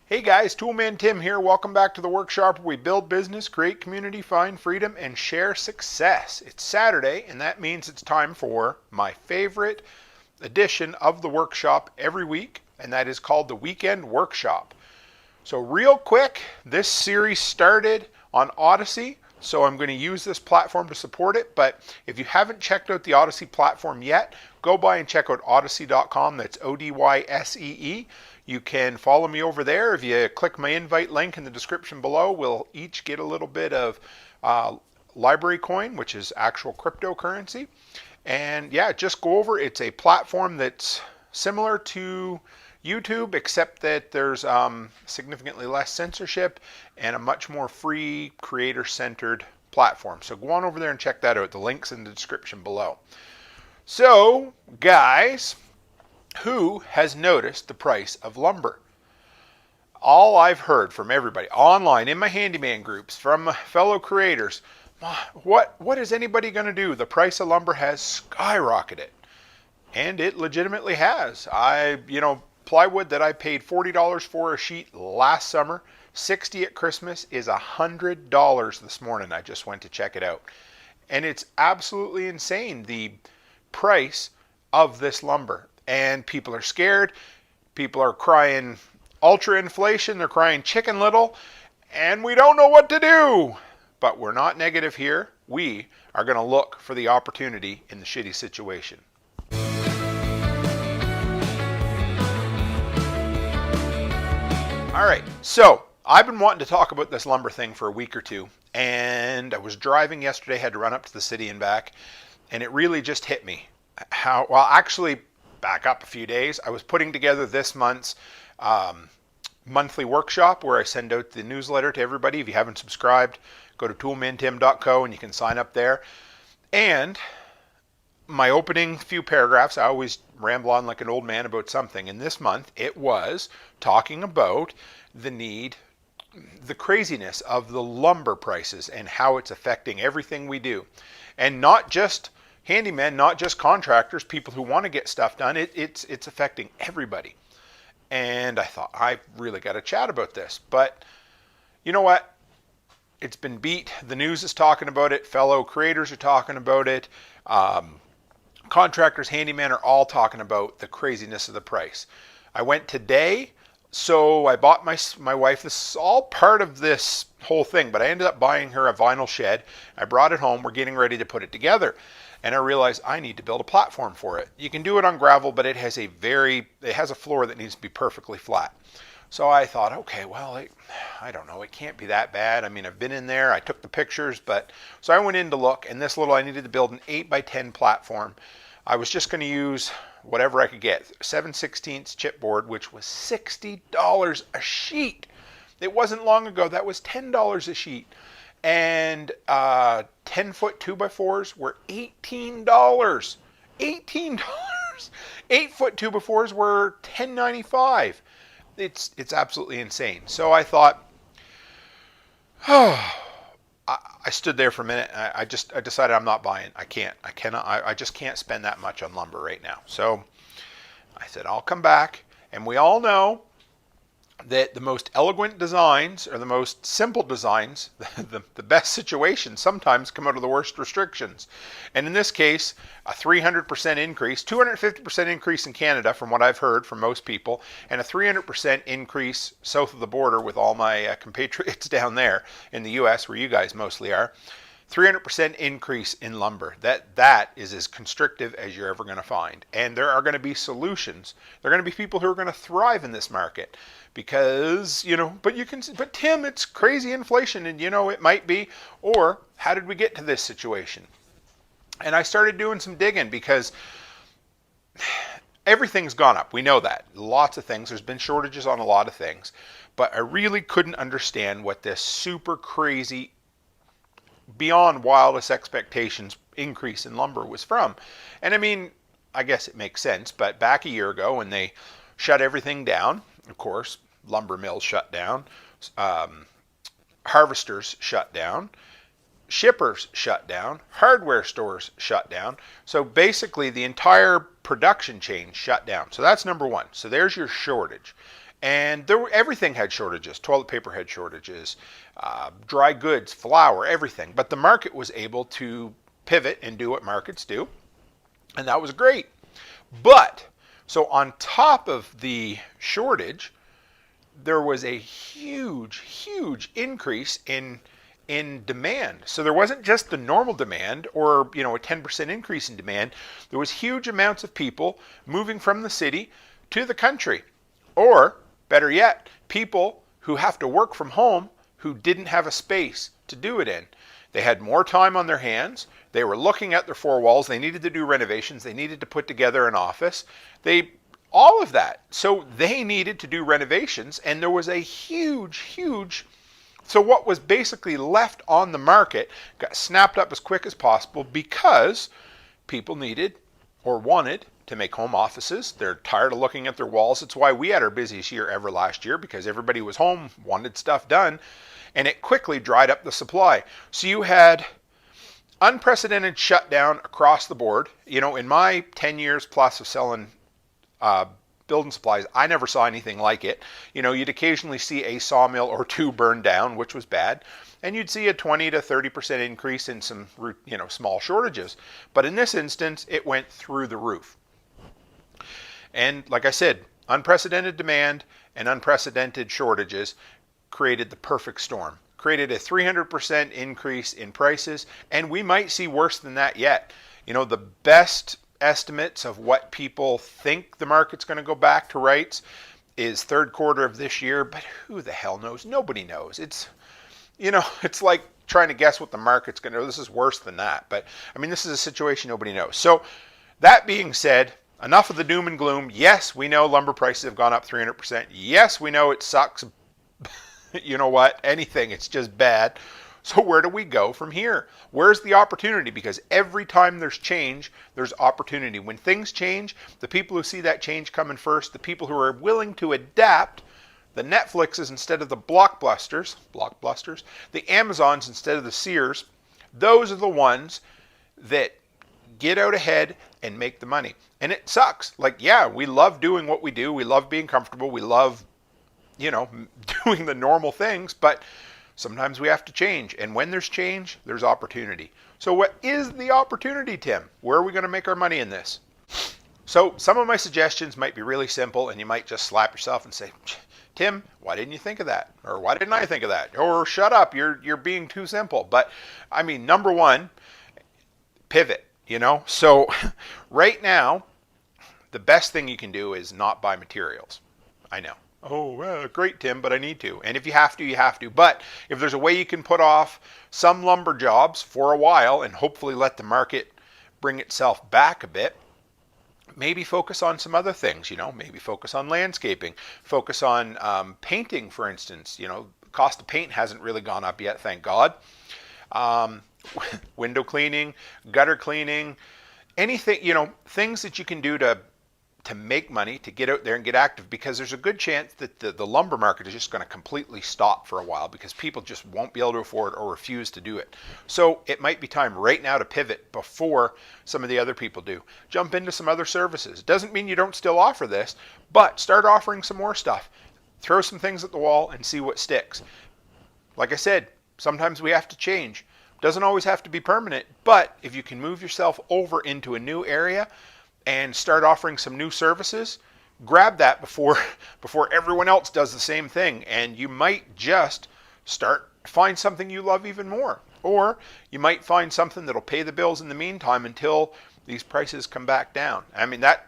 Hey guys, Toolman Tim here. Welcome back to the workshop where we build business, create community, find freedom, and share success. It's Saturday, and that means it's time for my favorite edition of the workshop every week, and that is called the Weekend Workshop. So real quick, this series started on Odyssey, so I'm going to use this platform to support it. But if you haven't checked out the Odyssey platform yet, go by and check out odyssey.com. That's Odyssee. You can follow me over there. If you click my invite link in the description below, we'll each get a little bit of library coin, which is actual cryptocurrency. And yeah, just go over. It's a platform that's similar to YouTube, except that there's significantly less censorship and a much more free, creator-centered platform. So go on over there and check that out. The link's in the description below. So, guys, who has noticed the price of lumber? All I've heard from everybody online, in my handyman groups, from fellow creators, what is anybody going to do? The price of lumber has skyrocketed. And it legitimately has. Plywood that I paid $40 for a sheet last summer, $60 at Christmas, is $100 this morning. I just went to check it out. And it's absolutely insane, the price of this lumber. And people are scared. People are crying ultra inflation. They're crying Chicken Little. And we don't know what to do. But we're not negative here. We are going to look for the opportunity in the shitty situation. All right, so I've been wanting to talk about this lumber thing for a week or two, and I was driving yesterday, had to run up to the city and back, and it really just hit me. Actually, back up a few days, I was putting together this month's monthly workshop where I send out the newsletter to everybody. If you haven't subscribed, go to toolmantim.co and you can sign up there. And my opening few paragraphs, I always ramble on like an old man about something. And this month, it was talking about the craziness of the lumber prices and how it's affecting everything we do. And not just handymen, not just contractors, people who want to get stuff done. It's affecting everybody. And I thought, I really got to chat about this. But you know what? It's been beat. The news is talking about it. Fellow creators are talking about it. Contractors, handymen are all talking about the craziness of the price. I went today, so I bought my wife, this is all part of this whole thing, but I ended up buying her a vinyl shed. I brought it home. We're getting ready to put it together. And I realized I need to build a platform for it. You can do it on gravel, but it has a floor that needs to be perfectly flat. So I thought, okay, well, I don't know, it can't be that bad. I mean, I've been in there, I took the pictures, so I went in to look, and I needed to build an 8x10 platform. I was just going to use whatever I could get, 7/16 chipboard, which was $60 a sheet. It wasn't long ago, that was $10 a sheet. And 10-foot 2x4s were $18. $18. 8-foot 2x4s were $10.95. It's absolutely insane. So I thought, I stood there for a minute. And I decided I'm not buying. I just can't spend that much on lumber right now. So I said I'll come back. And we all know that the most elegant designs or the most simple designs, the best situations sometimes come out of the worst restrictions. And in this case, a 300% increase, 250% increase in Canada from what I've heard from most people, and a 300% increase south of the border with all my compatriots down there in the US where you guys mostly are. 300% increase in lumber. That is as constrictive as you're ever going to find. And there are going to be solutions. There are going to be people who are going to thrive in this market because, but Tim, it's crazy inflation and it might be, or how did we get to this situation? And I started doing some digging because everything's gone up. We know that. Lots of things. There's been shortages on a lot of things. But I really couldn't understand what this super crazy, beyond wildest expectations increase in lumber was from. And I mean, I guess it makes sense, but back a year ago when they shut everything down, of course, lumber mills shut down, harvesters shut down, shippers shut down, hardware stores shut down. So basically the entire production chain shut down. So that's number one. So there's your shortage. And everything had shortages. Toilet paper had shortages, dry goods, flour, everything. But the market was able to pivot and do what markets do, and that was great. But so on top of the shortage, there was a huge increase in demand. So there wasn't just the normal demand or a 10% increase in demand. There was huge amounts of people moving from the city to the country. Or better yet, people who have to work from home who didn't have a space to do it in. They had more time on their hands. They were looking at their four walls. They needed to do renovations. They needed to put together an office. All of that. So they needed to do renovations, and there was a huge. So what was basically left on the market got snapped up as quick as possible because people needed or wanted to make home offices. They're tired of looking at their walls. It's why we had our busiest year ever last year, because everybody was home, wanted stuff done, and it quickly dried up the supply. So you had unprecedented shutdown across the board. In my 10 years plus of selling building supplies, I never saw anything like it. You'd occasionally see a sawmill or two burn down, which was bad, and you'd see a 20 to 30% increase in some small shortages. But in this instance, it went through the roof. And like I said, unprecedented demand and unprecedented shortages created the perfect storm. Created a 300% increase in prices, and we might see worse than that yet. The best estimates of what people think the market's going to go back to rights is third quarter of this year, but who the hell knows? Nobody knows. It's like trying to guess what the market's going to do. This is worse than that, but this is a situation nobody knows. So that being said, enough of the doom and gloom. Yes, we know lumber prices have gone up 300%. Yes, we know it sucks. You know what? Anything, it's just bad. So where do we go from here? Where's the opportunity? Because every time there's change, there's opportunity. When things change, the people who see that change coming first, the people who are willing to adapt, the Netflixes instead of the blockbusters, the Amazons instead of the Sears, those are the ones that get out ahead and make the money. And it sucks. We love doing what we do. We love being comfortable. We love, doing the normal things, but sometimes we have to change. And when there's change, there's opportunity. So what is the opportunity, Tim? Where are we going to make our money in this? So some of my suggestions might be really simple, and you might just slap yourself and say, Tim, why didn't you think of that? Or why didn't I think of that? Or shut up, you're being too simple. But number one, pivot, So right now, the best thing you can do is not buy materials. I know. Oh, well, great, Tim, but I need to. And if you have to, you have to. But if there's a way you can put off some lumber jobs for a while and hopefully let the market bring itself back a bit, maybe focus on some other things, maybe focus on landscaping, focus on painting, for instance. The cost of paint hasn't really gone up yet, thank God. Window cleaning, gutter cleaning, anything, things that you can do to make money, to get out there and get active, because there's a good chance that the lumber market is just going to completely stop for a while because people just won't be able to afford or refuse to do it. So it might be time right now to pivot before some of the other people do. Jump into some other services. Doesn't mean you don't still offer this, but start offering some more stuff. Throw some things at the wall and see what sticks. Like I said, sometimes we have to change. Doesn't always have to be permanent, but if you can move yourself over into a new area and start offering some new services, grab that before everyone else does the same thing, and you might just find something you love even more. Or you might find something that'll pay the bills in the meantime until these prices come back down.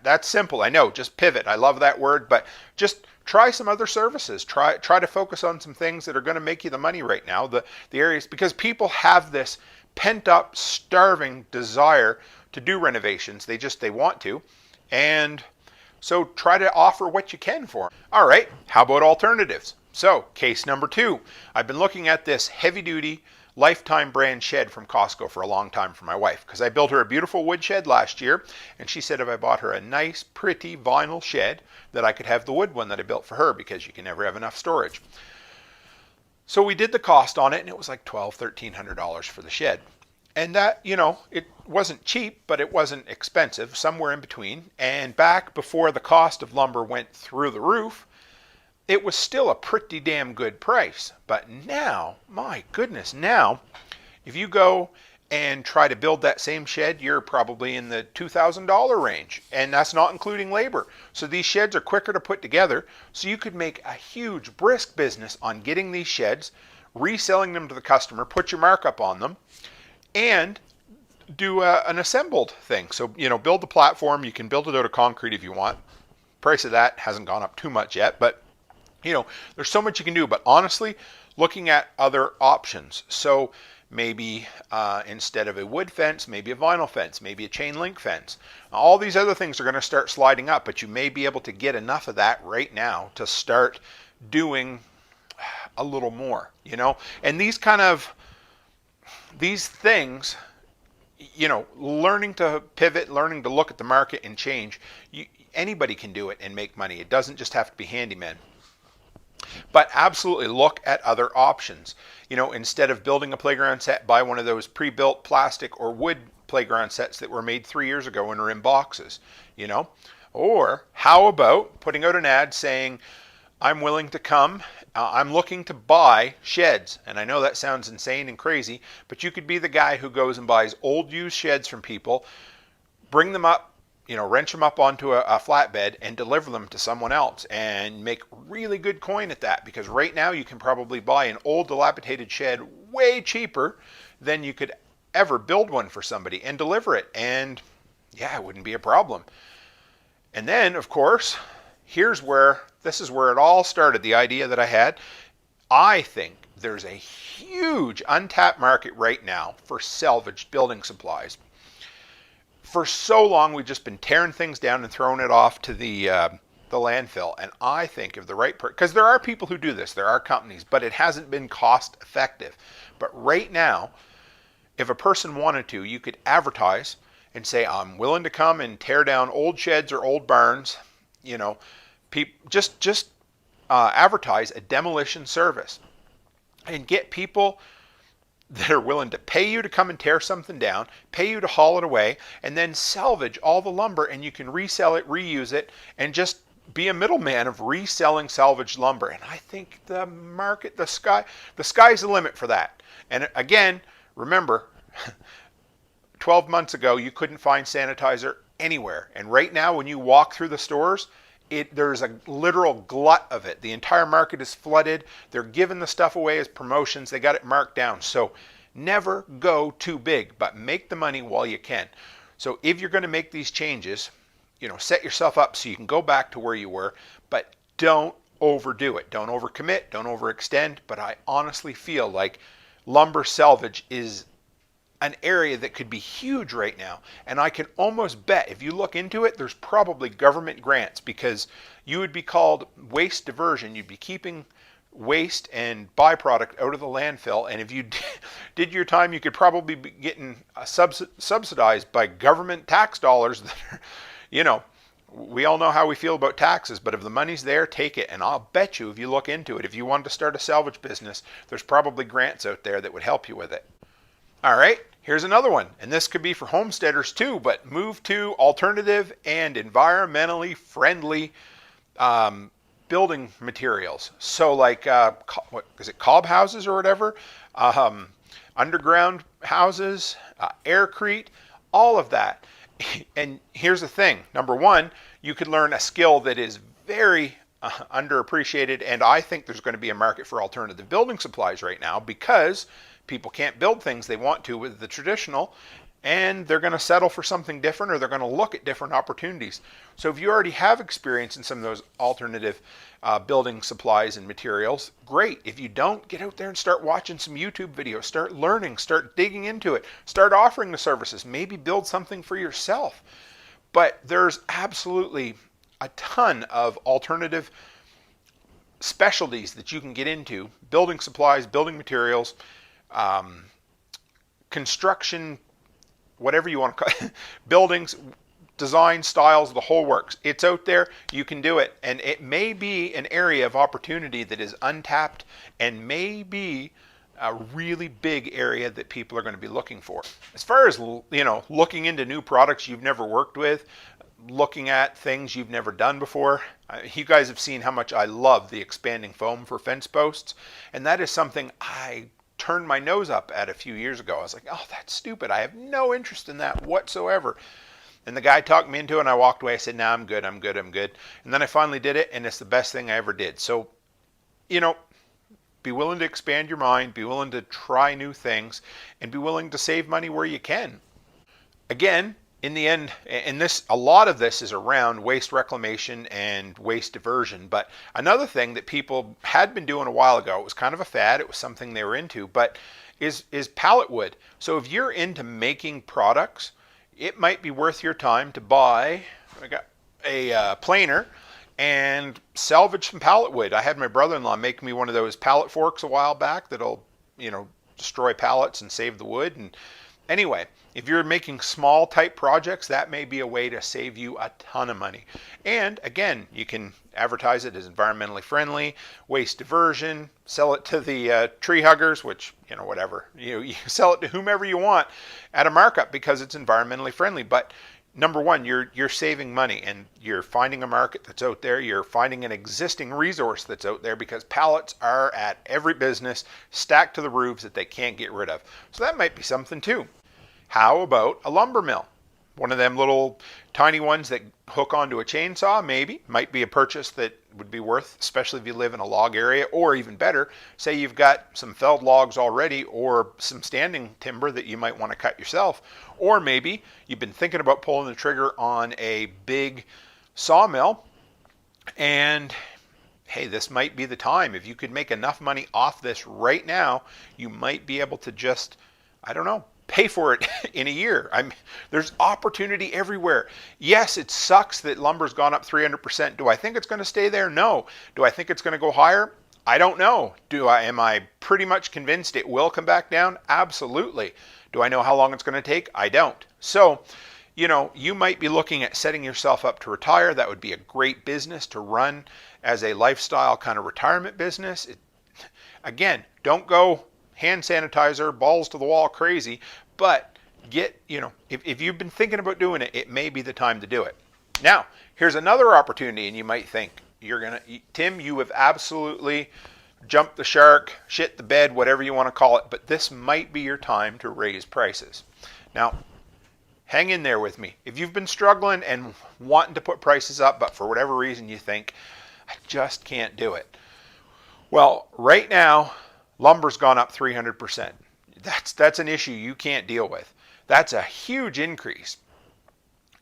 That's simple. I know, just pivot. I love that word, but just try some other services. Try to focus on some things that are going to make you the money right now. The areas, because people have this pent up, starving desire to do renovations. They want to. And so try to offer what you can for them. All right, how about alternatives? So case number 2, I've been looking at this heavy duty Lifetime brand shed from Costco for a long time for my wife, because I built her a beautiful wood shed last year, and she said if I bought her a nice, pretty vinyl shed, that I could have the wood one that I built for her, because you can never have enough storage. So we did the cost on it, and it was like $1,200–$1,300 for the shed. And that, it wasn't cheap, but it wasn't expensive, somewhere in between. And back before the cost of lumber went through the roof, it was still a pretty damn good price. But now, my goodness, now if you go and try to build that same shed, you're probably in the $2,000 range, and that's not including labor. So these sheds are quicker to put together, so you could make a huge brisk business on getting these sheds, reselling them to the customer, put your markup on them, and do an assembled thing. So, you know, build the platform. You can build it out of concrete if you want. Price of that hasn't gone up too much yet, but you know, there's so much you can do. But honestly, looking at other options. So maybe instead of a wood fence, maybe a vinyl fence, maybe a chain link fence. All these other things are going to start sliding up, but you may be able to get enough of that right now to start doing a little more, you know. And these things, you know, learning to pivot, learning to look at the market and change, anybody can do it and make money. It doesn't just have to be handyman. But absolutely look at other options. You know, instead of building a playground set, buy one of those pre-built plastic or wood playground sets that were made 3 years ago and are in boxes, you know. Or how about putting out an ad saying, I'm willing to come, I'm looking to buy sheds. And I know that sounds insane and crazy, but you could be the guy who goes and buys old used sheds from people, bring them up, you know, wrench them up onto a flatbed and deliver them to someone else and make really good coin at that. Because right now you can probably buy an old dilapidated shed way cheaper than you could ever build one for somebody and deliver it. And yeah, it wouldn't be a problem. And then, of course, this is where it all started, the idea that I had. I think there's a huge untapped market right now for salvaged building supplies. For so long, we've just been tearing things down and throwing it off to the landfill. And I think if the right because there are people who do this, there are companies, but it hasn't been cost effective. But right now, if a person wanted to, you could advertise and say, I'm willing to come and tear down old sheds or old barns. You know, just advertise a demolition service and get people that are willing to pay you to come and tear something down, pay you to haul it away, and then salvage all the lumber, and you can resell it, reuse it, and just be a middleman of reselling salvaged lumber. And I think the market, the sky's the limit for that. And again, remember, 12 months ago, you couldn't find sanitizer anywhere. And right now, when you walk through the stores, there's a literal glut of it. The entire market is flooded. They're giving the stuff away as promotions. They got it marked down. So never go too big, but make the money while you can. So if you're going to make these changes, you know, set yourself up so you can go back to where you were, but don't overdo it. Don't overcommit. Don't overextend. But I honestly feel like lumber salvage is an area that could be huge right now. And I can almost bet if you look into it, there's probably government grants, because you would be called waste diversion. You'd be keeping waste and byproduct out of the landfill. And if you did your time, you could probably be getting subsidized by government tax dollars that are, you know, we all know how we feel about taxes, but if the money's there, take it. And I'll bet you if you look into it, if you wanted to start a salvage business, there's probably grants out there that would help you with it. All right, here's another one, and this could be for homesteaders too, but move to alternative and environmentally friendly building materials. So like, what is it, cob houses or whatever, underground houses, aircrete, all of that. And here's the thing. Number one, you could learn a skill that is very underappreciated, and I think there's going to be a market for alternative building supplies right now, because people can't build things they want to with the traditional, and they're going to settle for something different, or they're going to look at different opportunities. So if you already have experience in some of those alternative building supplies and materials, great. If you don't, get out there and start watching some YouTube videos, start learning, start digging into it, start offering the services, maybe build something for yourself. But there's absolutely a ton of alternative specialties that you can get into: building supplies, building materials, construction, whatever you want to call it, buildings, design, styles, the whole works. It's out there. You can do it. And it may be an area of opportunity that is untapped, and may be a really big area that people are going to be looking for. As far as, looking into new products you've never worked with, looking at things you've never done before, you guys have seen how much I love the expanding foam for fence posts, and that is something I turned my nose up at a few years ago. I was like, oh, that's stupid. I have no interest in that whatsoever. And the guy talked me into it, and I walked away. I said, nah, I'm good. And then I finally did it, and it's the best thing I ever did. So, be willing to expand your mind, be willing to try new things, and be willing to save money where you can. Again, in the end, and a lot of this is around waste reclamation and waste diversion, but another thing that people had been doing a while ago, it was kind of a fad, it was something they were into, but is pallet wood. So if you're into making products, it might be worth your time to buy a planer and salvage some pallet wood. I had my brother-in-law make me one of those pallet forks a while back that'll, destroy pallets and save the wood. And anyway, if you're making small type projects, that may be a way to save you a ton of money. And again, you can advertise it as environmentally friendly, waste diversion, sell it to the tree huggers, which, whatever. You sell it to whomever you want at a markup because it's environmentally friendly. But number one, you're saving money, and you're finding a market that's out there. You're finding an existing resource that's out there, because pallets are at every business stacked to the roofs that they can't get rid of. So that might be something too. How about a lumber mill? One of them little tiny ones that hook onto a chainsaw, maybe. Might be a purchase that would be worth, especially if you live in a log area, or even better, say you've got some felled logs already or some standing timber that you might want to cut yourself. Or maybe you've been thinking about pulling the trigger on a big sawmill, and hey, this might be the time. If you could make enough money off this right now, you might be able to just, pay for it in a year. There's opportunity everywhere. Yes, it sucks that lumber's gone up 300%. Do I think it's going to stay there? No. Do I think it's going to go higher? I don't know. Am I pretty much convinced it will come back down? Absolutely. Do I know how long it's going to take? I don't. So, you might be looking at setting yourself up to retire. That would be a great business to run as a lifestyle kind of retirement business. Again, don't go hand sanitizer, balls to the wall crazy, but if you've been thinking about doing it, it may be the time to do it. Now, here's another opportunity, and you might think, Tim, you have absolutely jumped the shark, shit the bed, whatever you want to call it, but this might be your time to raise prices. Now, hang in there with me. If you've been struggling and wanting to put prices up, but for whatever reason you think, I just can't do it. Well, right now, lumber's gone up 300%. That's an issue you can't deal with. That's a huge increase.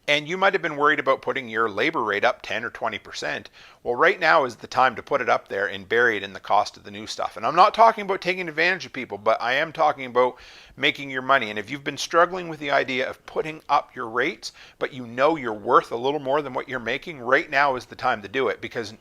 And you might have been worried about putting your labor rate up 10 or 20%. Well, right now is the time to put it up there and bury it in the cost of the new stuff. And I'm not talking about taking advantage of people, but I am talking about making your money. And if you've been struggling with the idea of putting up your rates, but you're worth a little more than what you're making, right now is the time to do it, because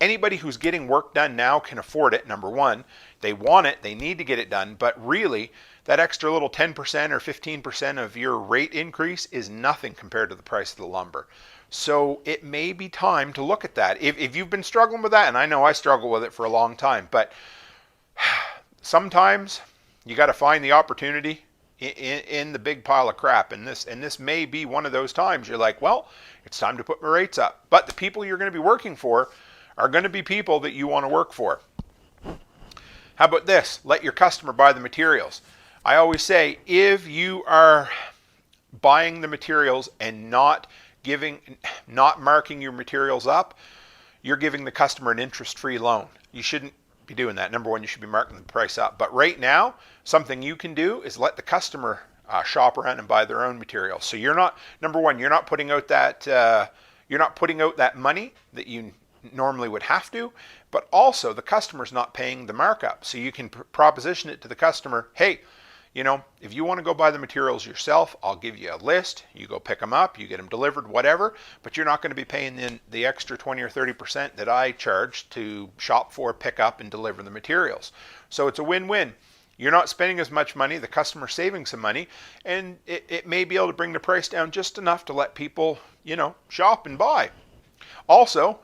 anybody who's getting work done now can afford it, number one. They want it, they need to get it done, but really, that extra little 10% or 15% of your rate increase is nothing compared to the price of the lumber. So it may be time to look at that. If you've been struggling with that, and I know I struggle with it for a long time, but sometimes you got to find the opportunity in the big pile of crap, and this may be one of those times you're like, well, it's time to put my rates up. But the people you're going to be working for are going to be people that you want to work for. How about this? Let your customer buy the materials. I always say, if you are buying the materials and not marking your materials up, you're giving the customer an interest-free loan. You shouldn't be doing that. Number one, you should be marking the price up. But right now, something you can do is let the customer shop around and buy their own materials. So you're not putting out that money that you normally would have to, but also the customer's not paying the markup. So you can proposition it to the customer, hey, if you want to go buy the materials yourself, I'll give you a list. You go pick them up, you get them delivered, whatever, but you're not going to be paying the extra 20 or 30% that I charge to shop for, pick up, and deliver the materials. So it's a win-win. You're not spending as much money, the customer's saving some money, and it may be able to bring the price down just enough to let people, shop and buy. Also,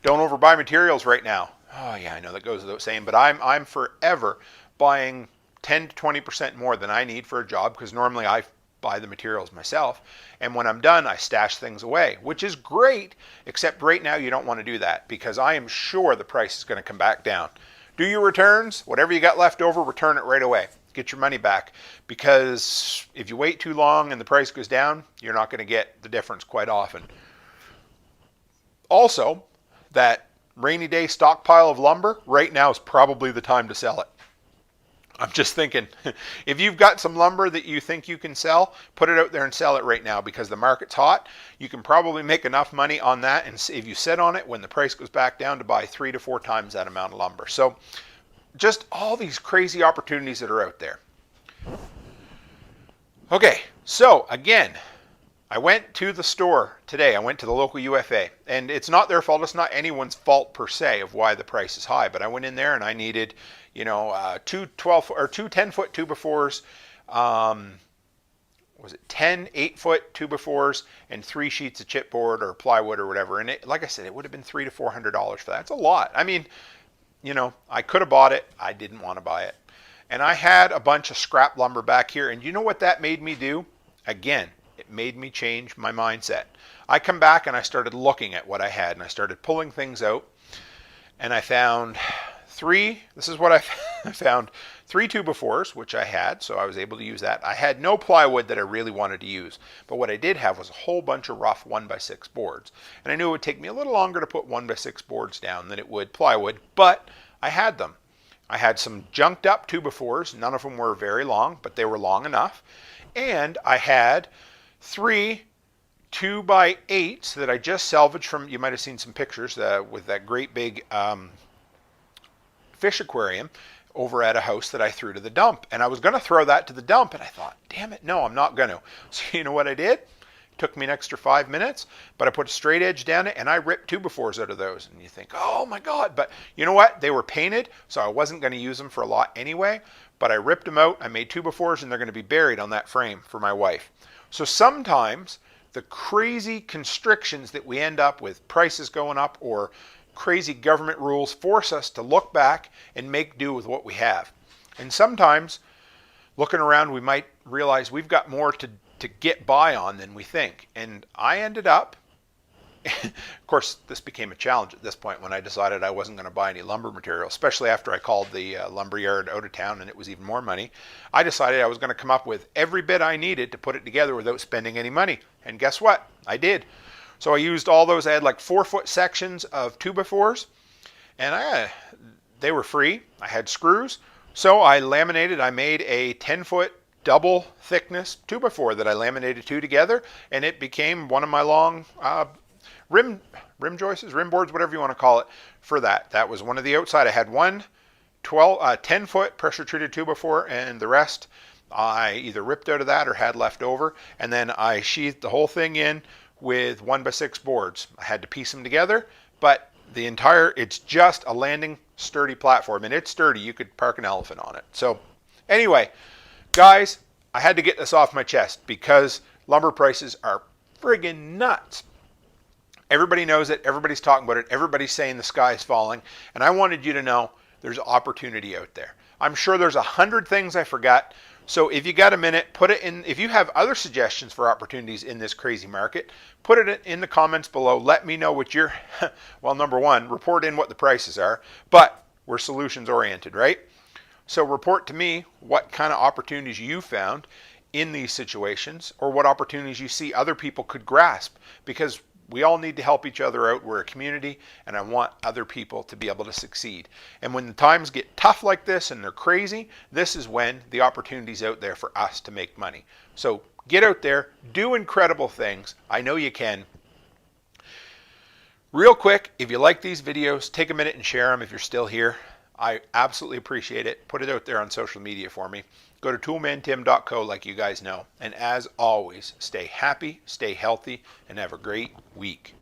don't overbuy materials right now. Oh yeah, I know that goes without saying, but I'm forever buying 10 to 20% more than I need for a job, because normally I buy the materials myself, and when I'm done I stash things away, which is great, except right now you don't want to do that, because I am sure the price is going to come back down. Do your returns, whatever you got left over, return it right away. Get your money back, because if you wait too long and the price goes down, you're not going to get the difference quite often. Also, that rainy day stockpile of lumber, right now is probably the time to sell it. I'm just thinking, if you've got some lumber that you think you can sell, put it out there and sell it right now, because the market's hot. You can probably make enough money on that, and if you sit on it when the price goes back down, to buy 3 to 4 times that amount of lumber. So just all these crazy opportunities that are out there. Okay, so again, I went to the store today. I went to the local UFA, and it's not their fault. It's not anyone's fault per se of why the price is high, but I went in there and I needed, two 10-foot 2x4s, was it 10 8-foot 2x4s, and 3 sheets of chipboard or plywood or whatever. And like I said, it would have been $300 to $400 for that. It's a lot. I mean, I could have bought it. I didn't want to buy it. And I had a bunch of scrap lumber back here, and you know what that made me do? Again, it made me change my mindset. I come back and I started looking at what I had, and I started pulling things out, and I found this is what I found, 3 2x4s, which I had, so I was able to use that. I had no plywood that I really wanted to use, but what I did have was a whole bunch of rough 1x6 boards, and I knew it would take me a little longer to put 1x6 boards down than it would plywood, but I had them. I had some junked up 2x4s. None of them were very long, but they were long enough, and I had 3 2x8s that I just salvaged from, you might have seen some pictures with that great big fish aquarium over at a house that I threw to the dump. And I was going to throw that to the dump, and I thought, damn it, no, I'm not going to. So you know what I did? It took me an extra 5 minutes, but I put a straight edge down it, and I ripped 2x4s out of those. And you think, oh my God, but you know what? They were painted, so I wasn't going to use them for a lot anyway, but I ripped them out. I made 2x4s, and they're going to be buried on that frame for my wife. So sometimes the crazy constrictions that we end up with, prices going up or crazy government rules, force us to look back and make do with what we have. And sometimes looking around, we might realize we've got more to get by on than we think. And I ended up, of course, this became a challenge at this point when I decided I wasn't going to buy any lumber material, especially after I called the lumber yard out of town and it was even more money. I decided I was going to come up with every bit I needed to put it together without spending any money. And guess what? I did. So I used all those. I had like 4-foot sections of 2x4s, and they were free. I had screws. So I laminated. I made a 10-foot double thickness 2x4 that I laminated 2 together, and it became one of my long rim joists, rim boards, whatever you want to call it, for that. That was one of the outside. I had one 10-foot pressure treated 2x4, and the rest I either ripped out of that or had left over, and then I sheathed the whole thing in with 1x6 boards. I had to piece them together, but it's just a landing sturdy platform, and it's sturdy. You could park an elephant on it. So anyway, guys, I had to get this off my chest because lumber prices are friggin' nuts. Everybody knows it. Everybody's talking about it. Everybody's saying the sky is falling, and I wanted you to know there's opportunity out there. I'm sure there's 100 things I forgot. So if you got a minute, put it in. If you have other suggestions for opportunities in this crazy market, put it in the comments below. Let me know what your, well, number one, report in what the prices are, but we're solutions oriented, right? So report to me what kind of opportunities you found in these situations, or what opportunities you see other people could grasp, because we all need to help each other out. We're a community, and I want other people to be able to succeed. And when the times get tough like this and they're crazy, this is when the opportunity's out there for us to make money. So get out there, do incredible things. I know you can. Real quick, if you like these videos, take a minute and share them if you're still here. I absolutely appreciate it. Put it out there on social media for me. Go to toolmantim.co like you guys know. And as always, stay happy, stay healthy, and have a great week.